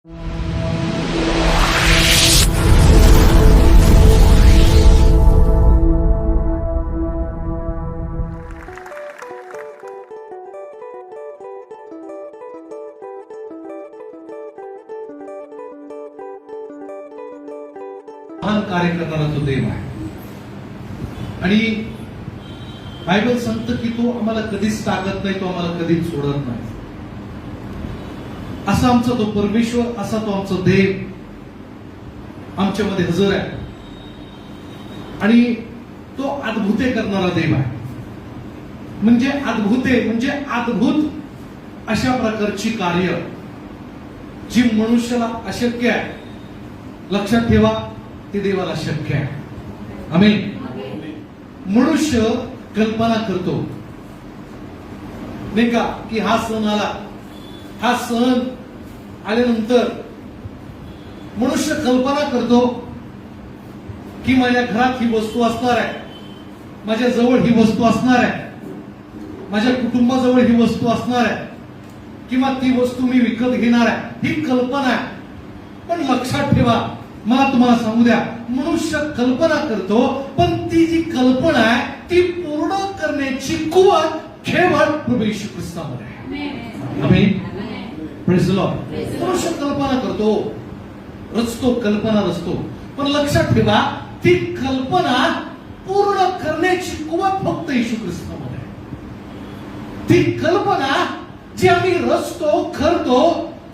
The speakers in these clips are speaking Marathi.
महान कार्य करणारा तो देव आहे आणि बायबल सांगतं की तो आम्हाला कधीच टाकत नाही, तो आम्हाला कधीच सोडत नाही. असा आमचा तो परमेश्वर, असा तो आमचा देव आमच्यामध्ये हजर आहे आणि तो अद्भुते करणारा देव आहे. म्हणजे अद्भुते म्हणजे अद्भुत अशा प्रकारची कार्य जी मनुष्याला अशक्य आहे, लक्षात ठेवा, ते देवाला शक्य आहे. आमेन. मनुष्य कल्पना करतो नाही का की हा सण आला, हा सण आल्यानंतर मनुष्य कल्पना करतो की माझ्या घरात ही वस्तू असणार आहे, माझ्या जवळ ही वस्तू असणार आहे, माझ्या कुटुंबाजवळ ही वस्तू असणार आहे किंवा ती वस्तू मी विकत घेणार आहे, ही कल्पना आहे. पण लक्षात ठेवा, मला तुम्हाला सांगू द्या, मनुष्य कल्पना करतो पण ती जी कल्पना आहे ती पूर्ण करण्याची कुवत केवळ प्रभू येशू ख्रिस्तामध्ये आहे. आमेन. Praise the Lord. मनुष्य कल्पना करतो, रचतो, कल्पना रचतो, पण लक्षात ठेवा ती कल्पना पूर्ण करण्याची कुवत फक्त येशू ख्रिस्तामध्ये आहे. ती कल्पना जी आम्ही रचतो, करतो,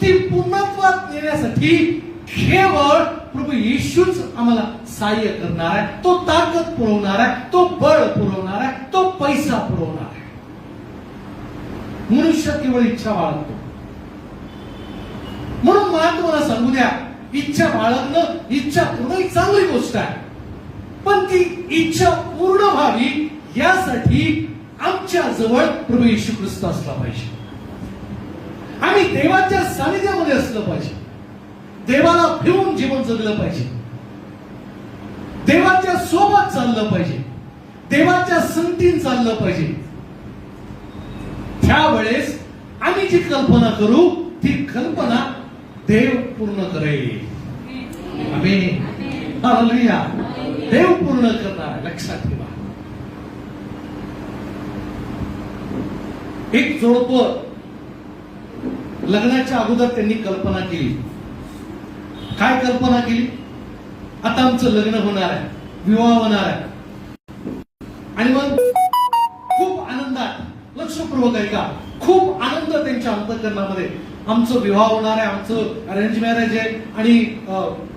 ती पूर्णत्वात नेण्यासाठी केवळ प्रभू येशूच आम्हाला सहाय्य करणार आहे. तो ताकद पुरवणार आहे, तो बळ पुरवणार आहे, तो पैसा पुरवणार आहे. मनुष्य केवळ इच्छा बाळगतो. म्हणून मला तुम्हाला सांगू द्या, इच्छा बाळगणं, इच्छा पूर्ण ही चांगली गोष्ट आहे, पण ती इच्छा पूर्ण व्हावी यासाठी आमच्या जवळ प्रभू येशू ख्रिस्त असला पाहिजे. आम्ही देवाच्या सानिध्यामध्ये असलं पाहिजे, देवाला भिवून जीवन जगलं पाहिजे, देवाच्या सोबत चाललं पाहिजे, देवाच्या संगतीत चाललं पाहिजे. त्यावेळेस आम्ही जी कल्पना करू ती कल्पना देव पूर्ण करेल. आमेन. हालेलुया. देव पूर्ण करणार, लक्षात ठेवा. एक जोडपं लग्नाच्या अगोदर त्यांनी कल्पना केली. काय कल्पना केली? आता आमचं लग्न होणार आहे, विवाह होणार आहे आणि मग खूप आनंदात, लक्षपूर्वक ऐका, खूप आनंद त्यांच्या अंतःकरणामध्ये, आमचं विवाह होणार आहे, आमचं अरेंज मॅरेज आहे आणि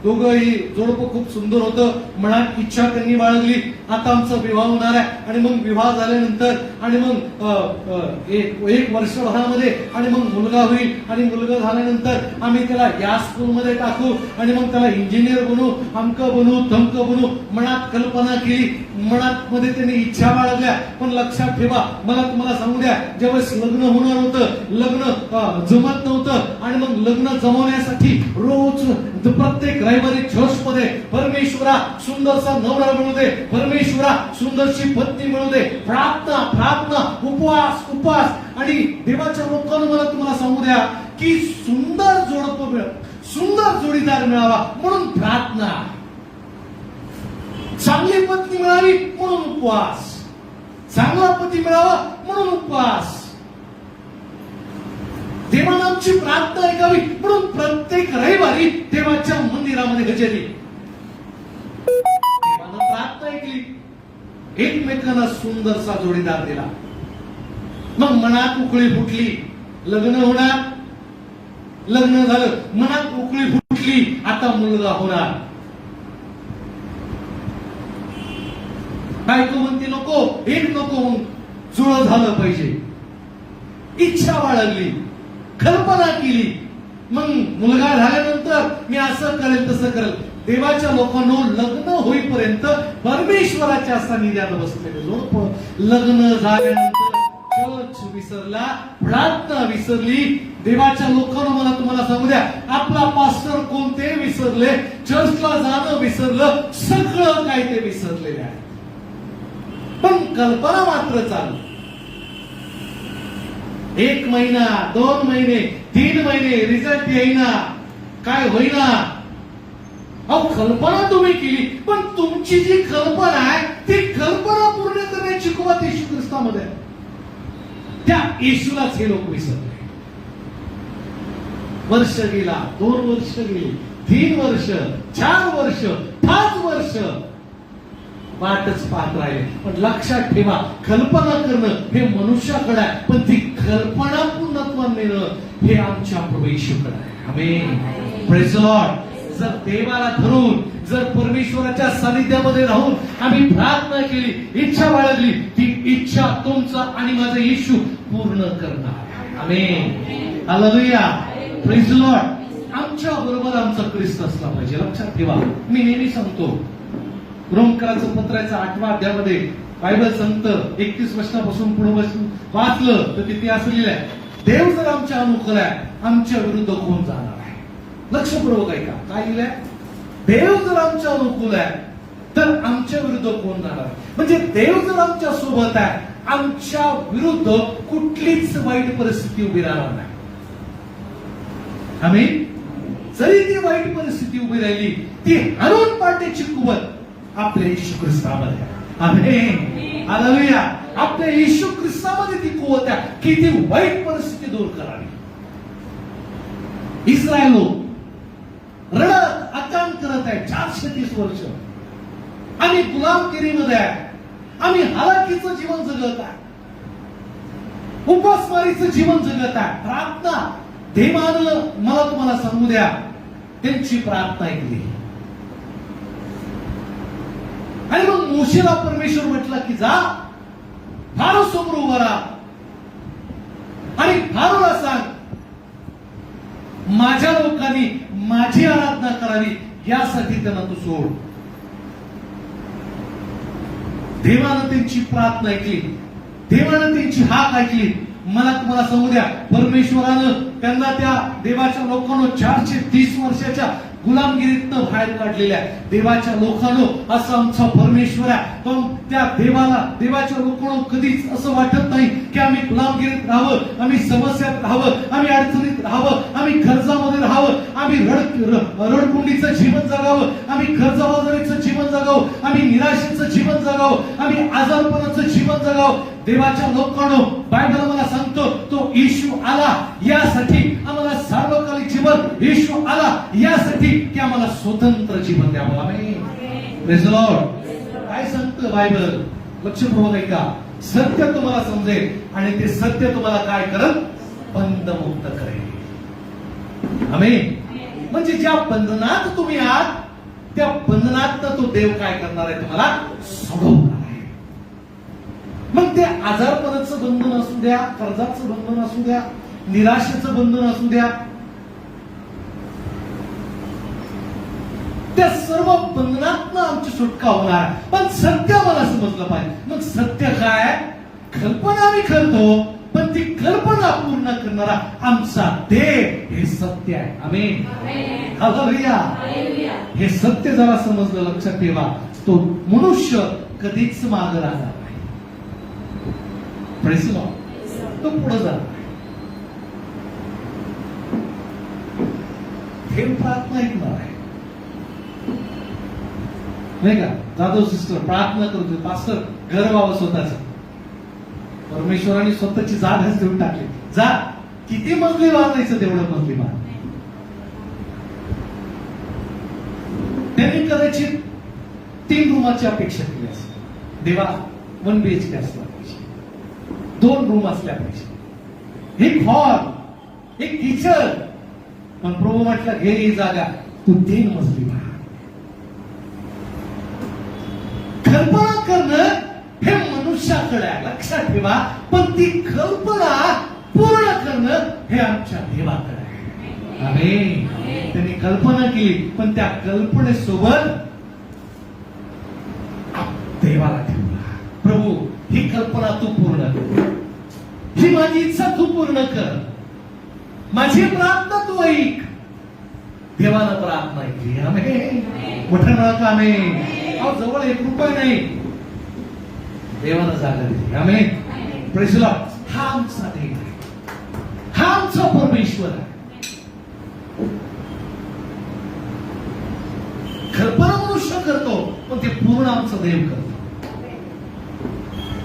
दोघंही जोडपं खूप सुंदर होतं, मनात इच्छा त्यांनी बाळगली, आता आमचा विवाह होणार आहे. आणि मग विवाह झाल्यानंतर आणि मग एक वर्षभरामध्ये आणि मग मुलगा होईल आणि मुलगा झाल्यानंतर आम्ही त्याला या स्कूलमध्ये टाकू आणि मग त्याला इंजिनियर बनवू, अमक बनवू, तमक बनवू. मनात कल्पना केली, मनात मध्ये त्यांनी इच्छा बाळगल्या. पण लक्षात ठेवा, मला तुम्हाला सांगू द्या, ज्यावेळेस लग्न होणार होतं, लग्न जमत नव्हतं आणि मग लग्न जमवण्यासाठी रोज प्रत्येक रविवारी चर्चमध्ये परमेश्वरा सुंदरसा नवरा मिळू दे, परमेश्वरा सुंदरशी पत्नी मिळू दे, प्रार्थना प्रार्थना, उपवास उपवास. आणि देवाच्या लोकांना मला तुम्हाला सांगू द्या की सुंदर जोडपं सुंदर जोडीदार मिळावा म्हणून प्रार्थना, चांगली पत्नी मिळावी म्हणून उपवास, चांगला पती मिळावा म्हणून उपवास, देवाला आमची प्रार्थना ऐकावी म्हणून प्रत्येक रविवारी देवाच्या मंदिरामध्ये हजेरी. देवानं प्रार्थना ऐकली, एकमेकांना सुंदरसा जोडीदार दिला. मग मनात उकळी फुटली, लग्न होणार, लग्न झालं, मनात उकळी फुटली, आता मुलगा होणार. बायको म्हणते नको, एक नको, जुळं झालं पाहिजे. इच्छा बाळगली, कल्पना केली, मग मुलगा झाल्यानंतर मी असं करेल तसं करेल. देवाच्या लोकांनो, लग्न होईपर्यंत परमेश्वराच्या सानिध्यात बसलेले लोक लग्न झाल्यानंतर चर्च विसरला, प्रार्थना विसरली. देवाच्या लोकांना मला तुम्हाला सांगू द्या, आपला पास्टर कोणते विसरले, चर्चला जाणं विसरलं, सगळं काय ते विसरलेले आहे. पण कल्पना मात्र चालू. 1 महिना, 2 महिने, 3 महिने, रिझल्ट येईना. काय होईना. अहो कल्पना तुम्ही केली, पण तुमची जी कल्पना आहे ती कल्पना पूर्ण करण्याची कुवत येशू ख्रिस्तामध्ये आहे. त्या येशूलाच हे लोक विसरले. वर्ष गेला, 2 वर्ष गेली, 3 वर्ष, 4 वर्ष, 5 वर्ष वाटच पाहत राहिले. पण लक्षात ठेवा, कल्पना करणं हे मनुष्याकडे आहे, पण ती कल्पना पूर्णत्वात नेणं हे आमच्या प्रभू येशूकडे आहे. आमेन. Praise the Lord. जर देवाला धरून, जर परमेश्वराच्या सानिध्यामध्ये राहून आम्ही प्रार्थना केली, इच्छा बाळगली, ती इच्छा तुमचा आणि माझा येशू पूर्ण करणार. आमेन. हालेलुया. Praise the Lord. आमच्या बरोबर आमचा ख्रिस्त असला पाहिजे. लक्षात ठेवा, मी नेहमी सांगतो, रोमकरांचं पत्राच्या 8व्या अध्यायामध्ये बायबल सांगतं, 31 वचनापासून पुढे वाचलं तर तिथे असं लिहिलं आहे, देव जर आमच्या अनुकूल आहे, आमच्या विरुद्ध कोण जाणार आहे. लक्षपूर्वक ऐका काय लिहिलंय. देव जर आमच्या अनुकूल आहे तर आमच्या विरुद्ध कोण जाणार आहे. म्हणजे देव जर आमच्या सोबत आहे, आमच्या विरुद्ध कुठलीच वाईट परिस्थिती उभी राहणार नाही. आम्ही जरी ती वाईट परिस्थिती उभी राहिली, ती हरवून पाडण्याची कुवत आपल्या येशू ख्रिस्तामध्ये. आमेन. हालेलुया. आपल्या येशू ख्रिस्तामध्ये ती कुवत आहे की ती वाईट परिस्थिती दूर करावी. इस्रायल लोक रडत आकाम करत आहे 430 वर्ष. आम्ही गुलामगिरीमध्ये आहे, आम्ही हालाकीचं जीवन जगत आहे, उपासमारीचं जीवन जगत आहे. प्रार्थना देवानं, मला तुम्हाला सांगू द्या, त्यांची प्रार्थना ऐकली. आणि मग मोशेला परमेश्वर म्हटला की जा, फारो समोर उभा राहा आणि फारोला सांग, माझ्या लोकांनी माझी आराधना करावी, यासाठी त्यांना तू सोड. देवानं त्यांची प्रार्थना ऐकली, देवानं त्यांची हाक ऐकली. मला तुम्हाला सांगू द्या, परमेश्वरानं त्यांना, त्या देवाच्या लोकांना 430 वर्षाच्या गुलामगिरीतनं बाहेर काढलेल्या देवाच्या लोकांनो, असं आमचा परमेश्वर आहे. पण त्या देवाला, देवाच्या लोकांना कधीच असं वाटत नाही की आम्ही गुलामगिरीत राहावं, आम्ही समस्यात राहावं, आम्ही अडचणीत राहावं, आम्ही कर्जामध्ये राहावं, आम्ही रडकुंडीचं जीवन जगावं, आम्ही कर्जबाजारीचं जीवन जगावं, आम्ही निराशेचं जीवन जगावं, आम्ही आजारपणाचं जीवन जगावं. देवाच्या लोकांनो, बायबल मला सांगतो, तो येशू आला यासाठी, आम्हाला सार्वकालिक जीवन, येशू आला यासाठी की आम्हाला स्वतंत्र जीवन द्यावं. आमेन. Praise the Lord. काय सांगतं बायबल, लक्षपूर्वक ऐका. सत्य तुम्हाला समजेल आणि ते सत्य तुम्हाला काय करल, बंधमुक्त करेल. आमेन. म्हणजे ज्या बंधनात तुम्ही आहात, त्या बंधनात तो देव काय करणार आहे, तुम्हाला सोडवणार आहे. मग ते आजारपणाचं बंधन असू द्या, कर्जाचं बंधन असू द्या, निराशेचं बंधन असू द्या, त्या सर्व बंधनातनं आमची सुटका होणार. पण सत्य मला समजलं पाहिजे. मग सत्य काय, कल्पना आम्ही करतो, पण ती कल्पना पूर्ण करणारा आमचा देव हे सत्य आहे. आमेन. हालेलुया. हे सत्य जरा समजलं, लक्षात ठेवा, तो मनुष्य कधीच मागे राहणार नाही. Praise the Lord. तो पुढे जाणार. देव प्रार्थना ऐकणार आहे, नाही का. जाधव सिस्टर प्रार्थना करतो, पास्टर घर व्हावं स्वतःच. परमेश्वराने स्वतःची जागाच देऊन टाकली. जा, किती मजली बांधायचं तेवढं मजली बांध. त्यांनी कदाचित 3 रूमाची अपेक्षा केली असेल. देवा 1 BHK असला पाहिजे, 2 रूम असल्या पाहिजे, एक हॉल, एक किचन. पण प्रभू म्हटलं, घे ही जागा, तू 3 मजली बांध. कल्पना करणं हे मनुष्याकडे आहे, लक्षात ठेवा. पण ती कल्पना पूर्ण करणं हे आमच्या देवाकडे आहे. आमेन. त्यांनी कल्पना केली, पण त्या कल्पनेसोबत देवाला ठेवला. प्रभू, ही कल्पना तू पूर्ण कर, ही माझी इच्छा तू पूर्ण कर, माझी प्रार्थना तू ऐक. देवानं प्रार्थना ऐकली. आमेन. मोठं नका. आमेन. जवळ 1 रुपया नाही, देवानं जागा दिली. आमेन. Praise the Lord. हा आमचा देव आहे, हा आमचा परमेश्वर आहे. पण ते पूर्ण आमचं देव करतो.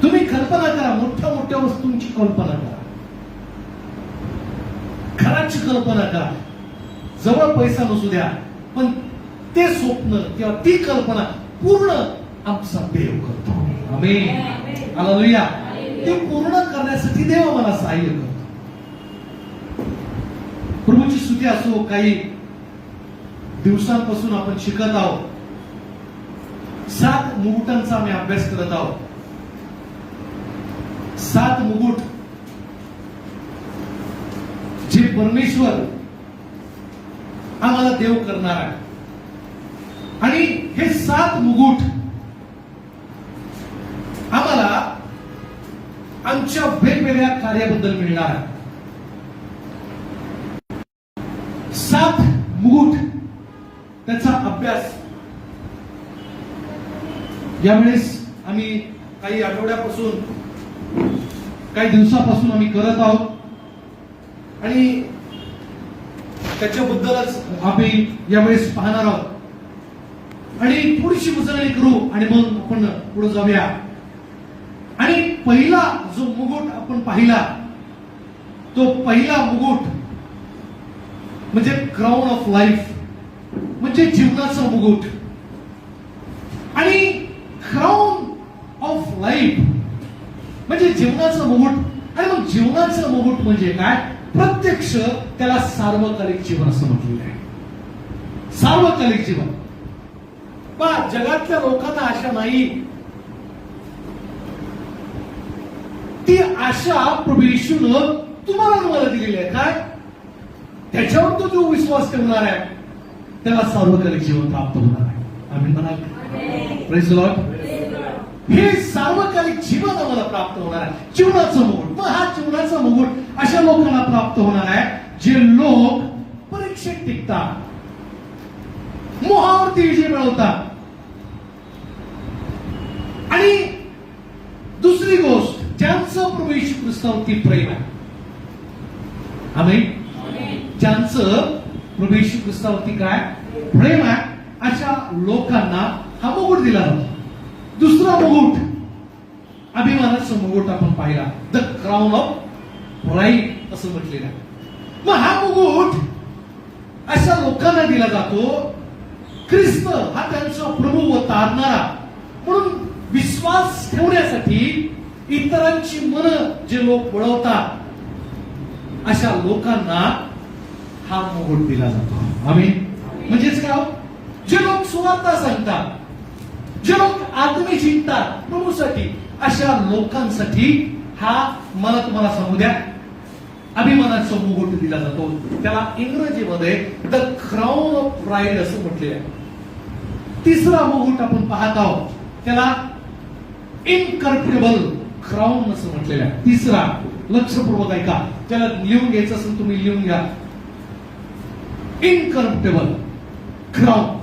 तुम्ही कल्पना करा, मोठ्या मोठ्या वस्तूंची कल्पना करा, घराची कल्पना करा, जवळ पैसा नसू द्या, पण ते स्वप्न किंवा ती कल्पना पूर्ण आमचा देव करतो. आमेन, हालेलुया. ते पूर्ण करण्यासाठी देव मला सहाय्य करतो. प्रभूची स्तुती असो. काही दिवसांपासून आपण शिकत आहोत, 7 मुकुटांचा आम्ही अभ्यास करत आहोत. 7 मुकुट जे परमेश्वर आम्हाला देव करणार आहे. आणि हे 7 मुकुट आम्हाला आमच्या वेगवेगळ्या कार्याबद्दल मिळणार आहे. 7 मुकुट, त्याचा अभ्यास यावेळेस आम्ही काही आठवड्यापासून, काही दिवसापासून आम्ही करत आहोत. आणि त्याच्याबद्दलच आम्ही यावेळेस पाहणार आहोत. आणि थोडीशी उजळणी करू आणि मग आपण पुढे जाऊया. आणि पहिला जो मुकुट आपण पाहिला, तो पहिला मुकुट म्हणजे क्राउन ऑफ लाईफ, म्हणजे जीवनाचा मुकुट. आणि क्राउन ऑफ लाईफ म्हणजे जीवनाचा मुकुट. आणि मग जीवनाचं मुकुट म्हणजे काय? प्रत्यक्ष त्याला सार्वकालिक जीवन असं म्हटलेलं आहे. सार्वकालिक जीवन. पण जगातल्या लोकांना आशा नाही. ती आशा प्रभू येशूनं तुम्हाला मला दिलेली आहे. काय? त्याच्यावर तो जो विश्वास ठेवणार आहे त्याला सार्वकालिक जीवन प्राप्त होणार आहे. आम्ही म्हणाल, प्रेज द लॉर्ड. हे सार्वकालिक जीवन आम्हाला प्राप्त होणार आहे, जीवनाचं मुकुट. मग हा जीवनाचा मुकुट अशा लोकांना प्राप्त होणार आहे जे लोक परीक्षेत टिकतात, मोहावरती विजय मिळवतात. आणि दुसरी गोष्ट, ज्यांचं प्रभू येशू ख्रिस्तावरती प्रेम आहे. आमेन. ज्यांचं प्रभू येशू ख्रिस्तावरती काय प्रेम आहे, अशा लोकांना हा मुकुट दिला जातो. दुसरा मुकुट, अभिमानाचं मुकुट आपण पाहिला, द क्राउन ऑफ प्राइड असं म्हटलेलं आहे. मग हा मुकुट अशा लोकांना दिला जातो, ख्रिस्त हा त्यांचा प्रभू व तारणारा म्हणून विश्वास ठेवण्यासाठी इतरांची मन जे लोक वळवतात, अशा लोकांना हा मुकुट दिला जातो. आमेन. म्हणजेच काय? जे लोक सुवार्ता सांगतात, जे लोक आत्मे जिंकतात प्रभूसाठी, अशा लोकांसाठी हा, मला तुम्हाला सांगू द्या, अभिमानाचा मुकुट दिला जातो. त्याला इंग्रजीमध्ये द क्राउन ऑफ प्राइड असं म्हटले आहे. तिसरा मुकुट आपण पाहत आहोत, त्याला इनकरप्टेबल क्राउन असं म्हटलेलं आहे. तिसरा, लक्षपूर्वक ऐका, त्याला लिहून घ्यायचं असेल तुम्ही लिहून घ्या. इनकरप्टेबल क्राउन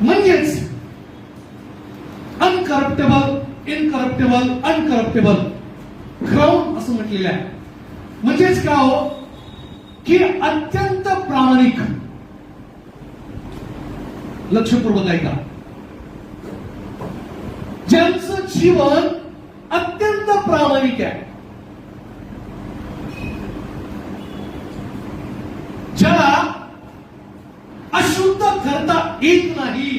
म्हणजेच अनकरप्टेबल, इनकरप्टेबल, अनकरप्टेबल क्राउन असं म्हटलेलं आहे. म्हणजेच काय हो, की अत्यंत प्रामाणिक. लक्षपूर्वक ऐका, ज्यांचं जीवन अत्यंत प्रामाणिक आहे, ज्याला अशुद्ध करता येत नाही,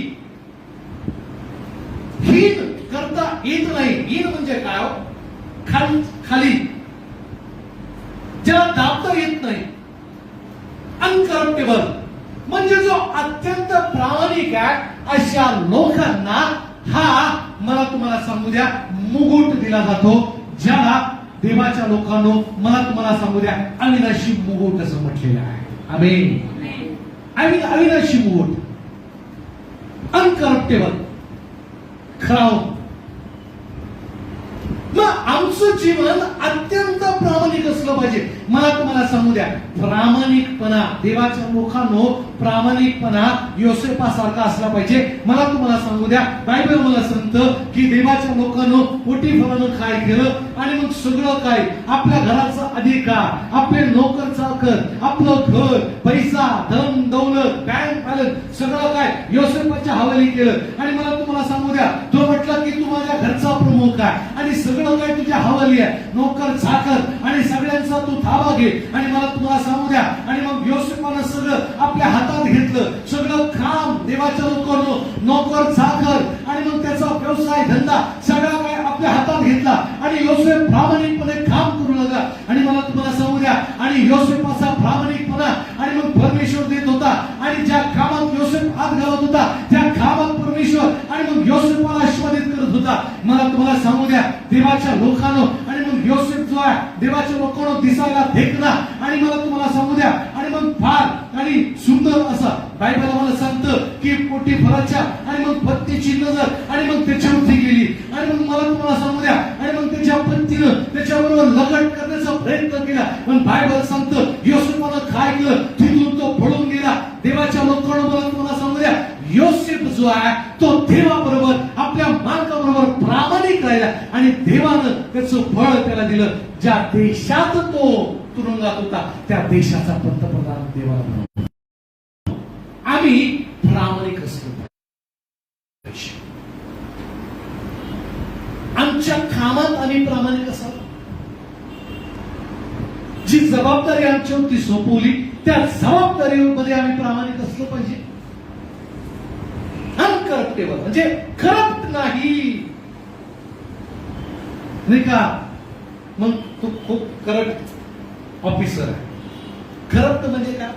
हीन करता येत नाही. हीन म्हणजे काय? खाली, ज्याला दाबता येत नाही. अनकरप्टेबल म्हणजे जो अत्यंत प्रामाणिक आहे, अशा लोकांना हा, मला तुम्हाला सांगू द्या, मुकुट दिला जातो, ज्याला देवाच्या लोकांनो, मला तुम्हाला सांगू द्या, अविनाशी मुकुट असं म्हटलेलं आहे. आमेन. अविनाशी मुकुट, अनकरप्टेबल क्राउन. मग आमचं जीवन अत्यंत प्रामाणिक असलं पाहिजे. मला तुम्हाला सांगू द्या, प्रामाणिकपणा देवाच्या लोकांनो, प्रामाणिकपणा योसेफासारखा असला पाहिजे. मला तुम्हाला सांगू द्या, बायबल मला सांगतं की देवाच्या लोकांनो पोटिफरानं काय केलं आणि मग सगळं काय आपल्या घराचा अधिकार, आपले नोकर चाकर, आपलं घर, पैसा, धन दौलत, बँक बॅलन्स सगळं काय योसेफाच्या हवाली केलं. आणि मला तुम्हाला सांगू द्या, तो म्हटलं की तू माझ्या घरचा प्रमुख आहे आणि सगळं काय तुझ्या हवाली आहे, नोकर चाकर आणि सगळ्यांचा तू ताबा घे. आणि मला तुम्हाला सांगू द्या, आणि मग योसेफानं सगळं आपल्या हातात घेतलं, सगळं काम देवाच्या लोकांनो, नोकर चाकर आणि मग त्याचा व्यवसाय धंदा सगळा काय आपल्या हातात घेतला आणि योसेफ प्रामाणिकपणे काम करू लागला. आणि मला तुम्हाला सांगू द्या, आणि योसेफाचा प्रामाणिकपणा आणि मग परमेश्वर देत होता. आणि ज्या कामात योसेफ हात घालत होता त्या कामात परमेश्वर आणि मग योसेफाला आशीर्वादित करत होता. मला तुम्हाला सांगू द्या, देवाच्या लोकांनो, आणि मग योसेफ जो आहे देवाच्या लोकांनो दिसायला देखना आणि मला तुम्हाला सांगू द्या, आणि मग फार आणि सुंदर असा बायबल मला सांगतं की पोटिफराच्या आणि मग पत्नीची नजर आणि मग त्याच्यावरती गेली. आणि मग मला तुम्हाला सांगू द्या, आणि मग त्याच्या पत्नीनं त्याच्याबरोबर लगट करण्याचा प्रयत्न केला. पण बायबल सांगतं योसेफानं काय केलं, तिथून तो पळून गेला. देवाच्या लोकांना मला तुम्हाला सांगू द्या, योसेफ जो आहे तो देवाबरोबर आपल्या मालकाबरोबर प्रामाणिक राहिला आणि देवानं त्याचं फळ त्याला दिलं. ज्या देशात तो तुरुंगात होता त्या देशाचा पंतप्रधान देवाला बनवला. आम्ही प्रामाणिक असलो, आमच्या कामात आम्ही प्रामाणिक असावं. जी जबाबदारी आमच्यावरती सोपवली त्या जबाबदारीमध्ये आम्ही प्रामाणिक असलो पाहिजे. अनकरप्टेबल म्हणजे करप्ट नाही का. मग तो खूप करप्ट ऑफिसर आहे. करप्ट म्हणजे काय,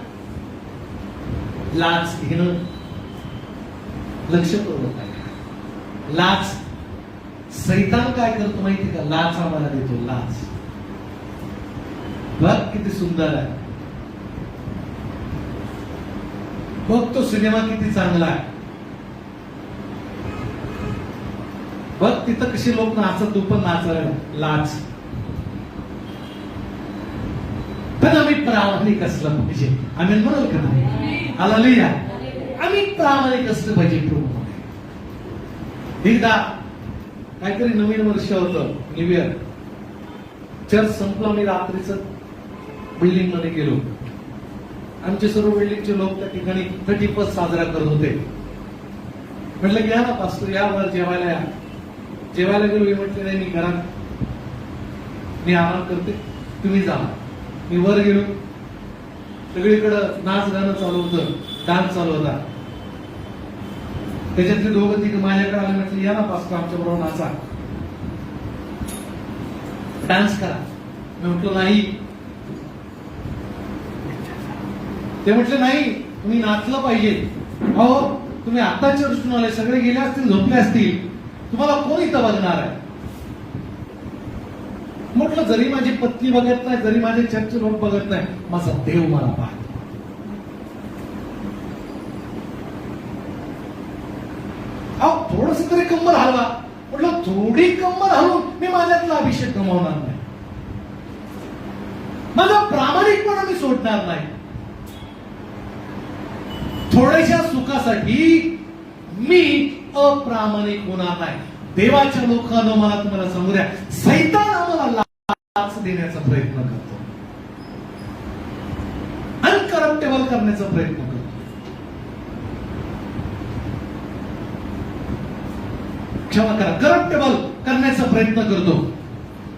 लाच घेणं, लक्ष पुरवत नाही. लाच सैतान काय करतो माहिती का, लाच आम्हाला देतो. लाच बघ किती सुंदर आहे, बघ तो सिनेमा किती चांगला आहे, बघ तिथं कशी लोक नाचत, तू पण नाचायला. लाच. पण आम्ही प्रामाणिक असलं पाहिजे. आम्ही म्हणाल का नाही, हालेलुया, आम्ही प्रामाणिक असलं पाहिजे प्रभूमध्ये. एकदा काहीतरी नवीन वर्ष होतं, न्यू इयर, चर्च संपलं, मी रात्रीच बिल्डिंग मध्ये गेलो. आमचे सर्व बिल्डिंगचे लोक त्या ठिकाणी 31 साजरा करत होते. म्हटलं घ्या ना पास्टर, या वर जेवायला या. जेवायला गेलो. मी म्हटलं नाही, मी घरात मी आराम करते, तुम्ही जा. मी वर गेलो, सगळीकडं नाच गाणं चालू होतं, डान्स चालू होता. त्याच्यातले दोघं तिघ माझ्याकडे आले, म्हटलं या ना पास्टर आमच्या बरोबर नाचा, डान्स करा. मी म्हटलं नाही. ते म्हटले नाही, तुम्ही नाचलं पाहिजे. अहो तुम्ही आता चर्चून आले, सगळे गेले असतील, झोपले असतील, तुम्हाला कोण इथं बघणार आहे. म्हटलं जरी माझी पत्नी बघत नाही, जरी माझे चर्च लोक बघत नाही, माझा देव मला पाहतो. अहो थोडस तरी कंबर हलवा. म्हटलं थोडी कंबर हलवून मी माझ्यातला अभिषेक गमावणार नाही, माझा प्रामाणिकपणा मी सोडणार नाही. थोड्याशा सुखासाठी मी अप्रामाणिक होणार नाही. देवाच्या लोकांना मला तुम्हाला सांगू द्या, सैतान आम्हाला लाच देण्याचा प्रयत्न करतो, अनकरप्टेबल करण्याचा प्रयत्न करतो. क्षमा करा, करप्टेबल करण्याचा प्रयत्न करतो.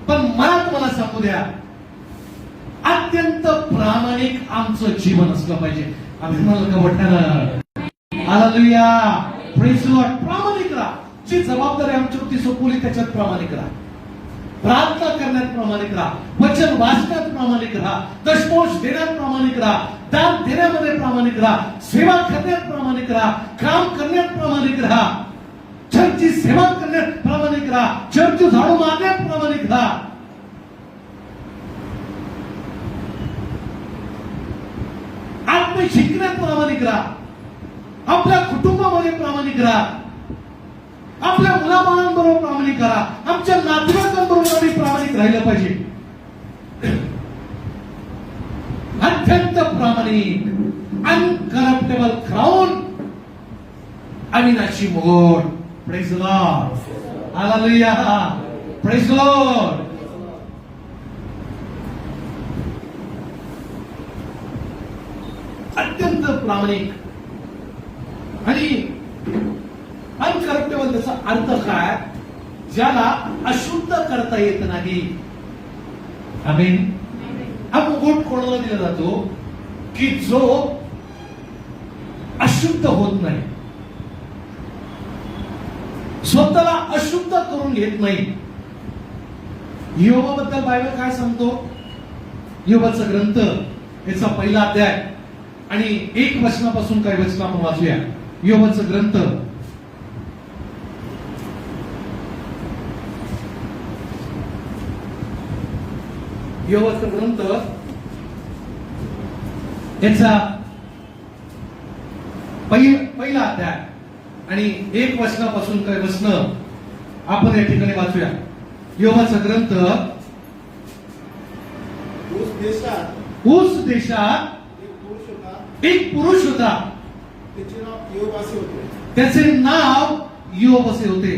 पण मला तुम्हाला सांगू द्या, अत्यंत प्रामाणिक आमचं जीवन असलं पाहिजे. आम्ही म्हणाल का मोठ्यानं हालेलुया, प्रेज लॉर्ड. प्रामाणिक राहा. जी जबाबदारी आमच्यावरती सोपवली त्याच्यात प्रामाणिक राहा. प्रार्थना करण्यात प्रामाणिक राहा, वचन वाचण्यात प्रामाणिक राहा, दशमांश देण्यात प्रामाणिक राहा, दान देण्यामध्ये प्रामाणिक राहा, सेवा करण्यात प्रामाणिक राहा, काम करण्यात प्रामाणिक राहा, चर्चची सेवा करण्यात प्रामाणिक राहा, चर्च झाडू मारण्यात प्रामाणिक राहा. आत्म शिकण्यात प्रामाणिक राहा, आपल्या कुटुंबामध्ये प्रामाणिक राहा, आपल्या मुलाबाळांबरोबर प्रामाणिक राहा, आमच्या नातेवाईकांबरोबर आम्ही प्रामाणिक राहिलं पाहिजे. अत्यंत प्रामाणिक, अनकरप्टेबल क्राउन, अविनाशी मुकुट. Praise the Lord. Hallelujah. Praise the Lord. अत्यंत प्रामाणिक आणि अनकरप्टेबल. त्याचा अर्थ काय? ज्याला अशुद्ध करता येत नाही. आमीन. हा मुकुट कोणाला दिला जातो? की जो अशुद्ध होत नाही, स्वतःला अशुद्ध करून घेत नाही. योबाबद्दल बायबल काय सांगतो? योबाचा ग्रंथ याचा पहिला अध्याय आणि 1 वचनापासून काही वचन आपण वाचूया. योबाचा ग्रंथ योबाचा ग्रंथ याचा पहिला अध्याय आणि 1 वचनापासून काही वचन आपण या ठिकाणी वाचूया. योबाचा ग्रंथ. ऊस देशात एक पुरुष होता. त्याचे नाव योब असे होते.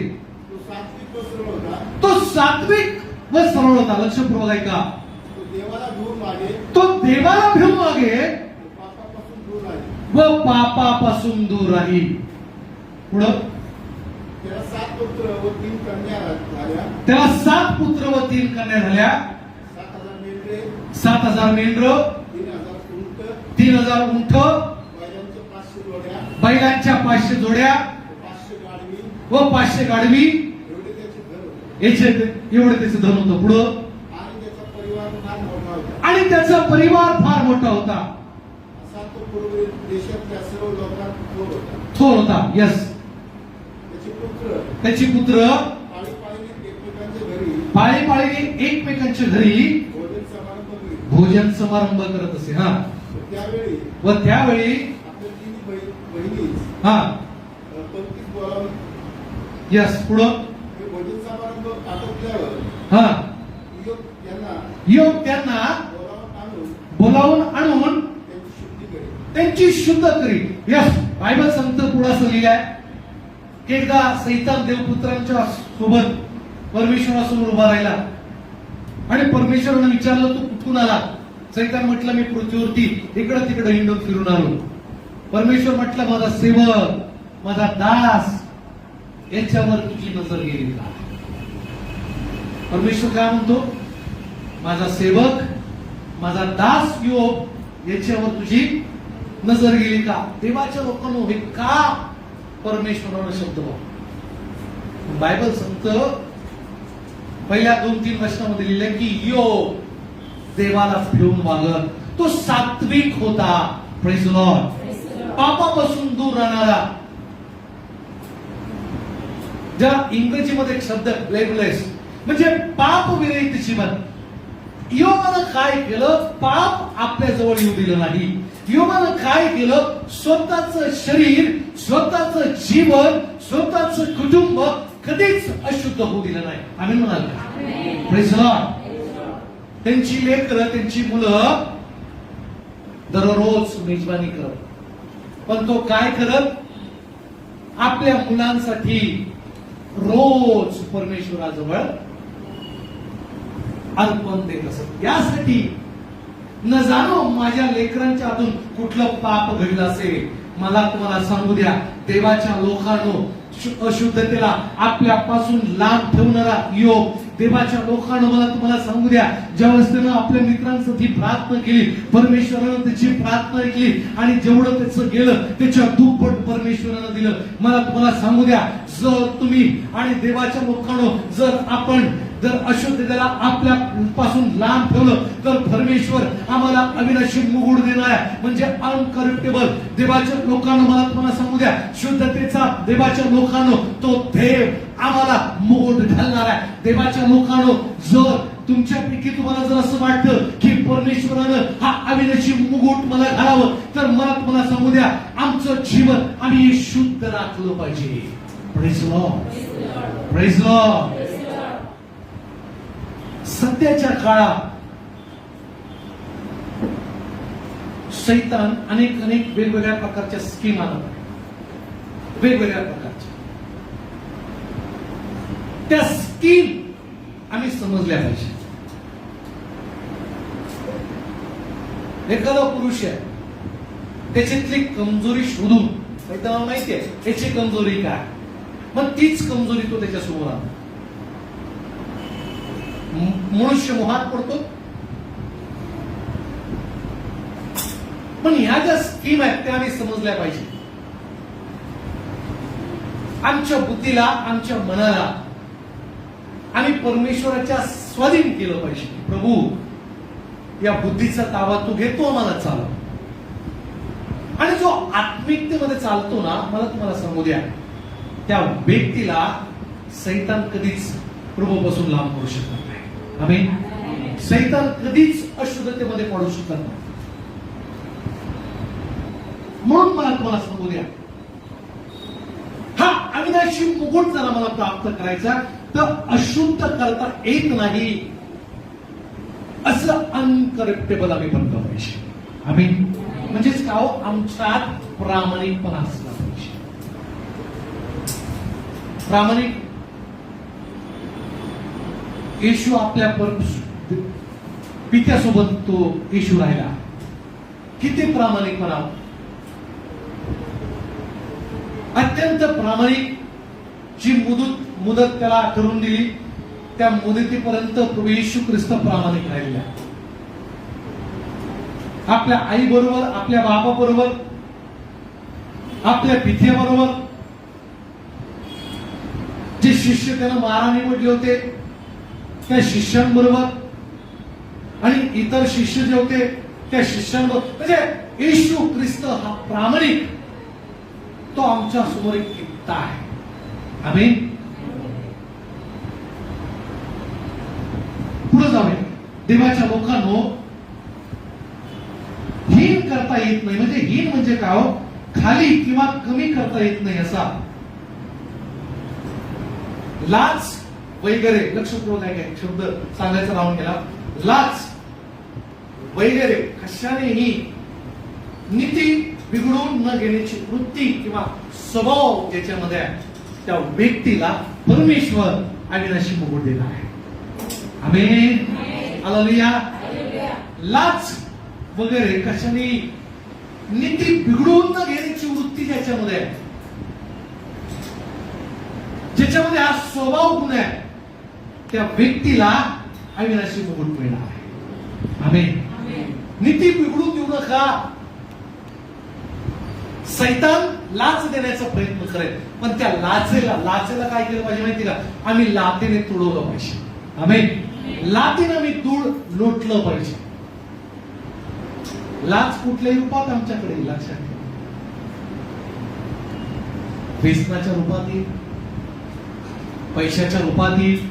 तो सात्विक व सरळ होता. लक्षपूर्वक ऐका. तो देवाला भिवून मागे व पापापासून दूर राहील. पुढं त्याला 7 पुत्र व 3 कन्या झाल्या. 7,000 मेंढरं, 3,000 उंट, बैलांच्या 500 जोड्या व 500 गाढवी. एवढे त्याचे धन होतं. पुढं आणि त्याचा परिवार फार मोठा होता. थोर होता. यस. त्याची पुत्र पाळीपाळीने एकमेकांच्या घरी भोजन समारंभ करत असे. हा. व त्यावेळी हा. यस. पुढं हा. योग त्यांना बोलावून आणून त्यांची शुद्ध करी. यस. बायबल सांगतं पुढे असं लिहिलंय की एकदा सैतान देवपुत्रांच्या सोबत परमेश्वरासमोर उभा राहिला आणि परमेश्वराने विचारलं तू कुठून आला? सैतान म्हटलं मी पृथ्वीवरती इकडं तिकडं हिंडून फिरून आलो. परमेश्वर म्हटलं माझा सेवक, माझा दास याच्यावर तुझी नजर गेली का? परमेश्वर काय म्हणतो? माझा सेवक, माझा दास योब याच्यावर तुझी नजर गेली का? देवाच्या लोकांनो हे का परमेश्वरानं शब्द वापरला? बायबल सांगतं पहिल्या 2-3 वचनामध्ये लिहिलंय की योब देवाला भिवून वागत. तो सात्विक होता. Praise the Lord. पापापासून दूर राहणारा. ज्या इंग्रजीमध्ये एक शब्द ब्लेमलेस म्हणजे पाप विरहित जीवन. योबानं काय केलं? पाप आपल्या जवळ येऊ दिलं नाही. योबानं काय केलं? स्वतःचं शरीर, स्वतःचं जीवन, स्वतःचं कुटुंब कधीच अशुद्ध होऊ दिलं नाही. आम्ही म्हणाल का? Praise the Lord. त्यांची लेकरं, त्यांची मुलं दररोज मेजबानी करत. पण तो काय करत? आपल्या मुलांसाठी रोज परमेश्वराजवळ अर्पण देत असत. यासाठी न जाणो माझ्या लेकरांच्या हातून कुठलं पाप घडलं असेल. मला तुम्हाला सांगू द्या, देवाच्या लोकांनो, अशुद्धतेला आपल्यापासून लांब ठेवणारा योग देवाच्या लोकांना, मला तुम्हाला सांगू द्या, ज्यावेळेस त्यानं आपल्या मित्रांसाठी प्रार्थना केली, परमेश्वरानं त्याची प्रार्थना ऐकली आणि जेवढं त्याचं गेलं त्याच्या दुप्पट परमेश्वरानं दिलं. मला तुम्हाला सांगू द्या, जर तुम्ही आणि देवाच्या लोकांनो जर अशुद्धतेला आपल्या पासून लांब ठेवलं तर परमेश्वर आम्हाला अविनाशी मुकुट देणार आहे. म्हणजे अनकरप्टेबल देवाच्या लोकांना, मला तुम्हाला सांगू द्या, शुद्धतेचा देवाच्या लोकांनो तो देव आम्हाला मुकुट घालणार आहे. देवाच्या लोकांनो, जर तुमच्यापैकी तुम्हाला जर असं वाटतं की परमेश्वरानं हा अविनाशी मुकुट मला घालावं, तर मला तुम्हाला सांगू द्या, आमचं जीवन आम्ही शुद्ध राखलं पाहिजे. Praise Lord. Praise Lord. सध्याच्या काळात सैतान अनेक वेगवेगळ्या प्रकारच्या स्कीम आणत आहे, वेगवेगळ्या प्रकारच्या. त्या स्कीम आम्ही समजल्या पाहिजे. एखादा पुरुष आहे, त्याच्यातली कमजोरी शोधून सैतानाला माहिती आहे त्याची कमजोरी काय, मग तीच कमजोरी तो त्याच्यासमोर आणतो. मनुष्य मोहात पडतो. पण ह्या ज्या स्कीम आहेत त्या आम्ही समजल्या पाहिजे. आमच्या बुद्धीला, आमच्या मनाला आम्ही परमेश्वराच्या स्वाधीन केलं पाहिजे. प्रभू, या बुद्धीचा ताबा तू घेतो, मला चालव. आणि जो आत्मिकतेमध्ये चालतो ना, मला तुम्हाला सांगू द्या, त्या व्यक्तीला सैतान कधीच प्रभूपासून लांब करू शकत नाही. आमेन. सैतान कधीच अशुद्धतेमध्ये पडू शकत नाही. म्हणून मला तुम्हाला सांगू द्या, हा अविनाशी मुकुट जर आम्हाला प्राप्त करायचा तर अशुद्ध करता येत नाही असं अनकरप्टेबल आम्ही बनलो पाहिजे. आम्ही म्हणजेच का, आमच्यात प्रामाणिकपणा असला पाहिजे. प्रामाणिक. येशू आपल्या पित्यासोबत तो येशू राहिला. किती प्रामाणिकपणा, अत्यंत प्रामाणिक. जी मुदत त्याला करून दिली त्या मुदतीपर्यंत प्रभू येशू ख्रिस्त प्रामाणिक राहिलेला. आपल्या आई बरोबर, आपल्या बाबा बरोबर, आपल्या पित्याबरोबर, जे शिष्य त्यानं माराने म्हटले होते त्या शिष्यांबरोबर, आणि इतर शिष्य जे होते त्या शिष्यांबरोबर, म्हणजे येशू ख्रिस्त हा प्रामाणिक, तो आमच्या समोर एक कित्ता आहे. आम्ही पुढे जाऊया. देवाच्या लोकांनो, हीन करता येत नाही. म्हणजे हीन म्हणजे काय, खाली किंवा कमी करता येत नाही असा. लाच वगैरे, लक्षपूर्वक आहे, शब्द सांगायचा राहून गेला. लाच वगैरे कशानेही नीती बिघडून न घेण्याची वृत्ती किंवा स्वभाव ज्याच्यामध्ये आहे, त्या व्यक्तीला परमेश्वर अविनाशी मुकुट देणार आहे. आमेन. हालेलुया. लाच वगैरे कशाने नीती बिघडून न घेण्याची वृत्ती ज्याच्यामध्ये आहे, ज्याच्यामध्ये हा स्वभाव गुण आहे, त्या व्यक्तीला अविनाशी मुकुट मिळणार आहे. आमेन. नीती बिघडून देऊ नका. सैतान लाच देण्याचा प्रयत्न करेल, पण त्या लाचेला काय केलं पाहिजे माहिती का, आम्ही लातेने तुडवलं पाहिजे. आमेन. लातेने आम्ही दूर लोटलं पाहिजे. लाच कुठल्याही रूपात आमच्याकडे, लक्षात ठेवा, व्यसनाच्या रूपात येईल, पैशाच्या रूपात येईल,